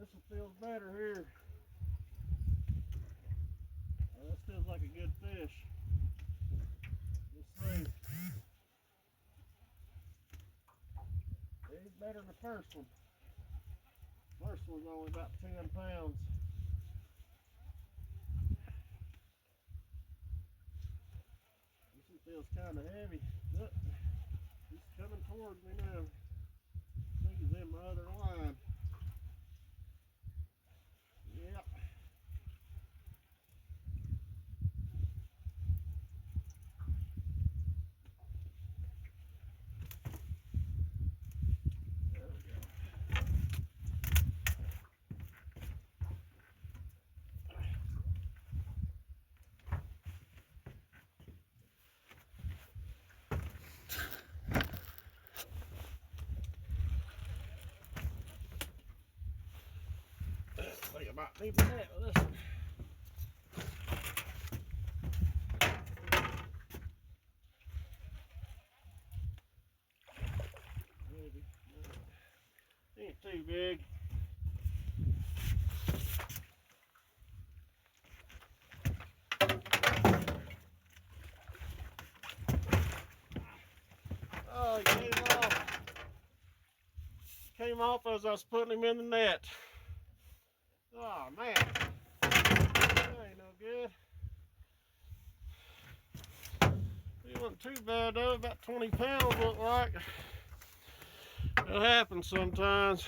This one feels better here. This feels like a good fish. Let's see. He's better than the first one. First one's only about 10 pounds. This one feels kind of heavy. Look, he's coming towards me now. I think he's in my other line. Yep. There we go. I think I might need the net with this one. Maybe. No. Ain't too big. Oh, he came off. Came off as I was putting him in the net. Oh man, that ain't no good. He wasn't too bad though, about 20 pounds looked like. It happens sometimes.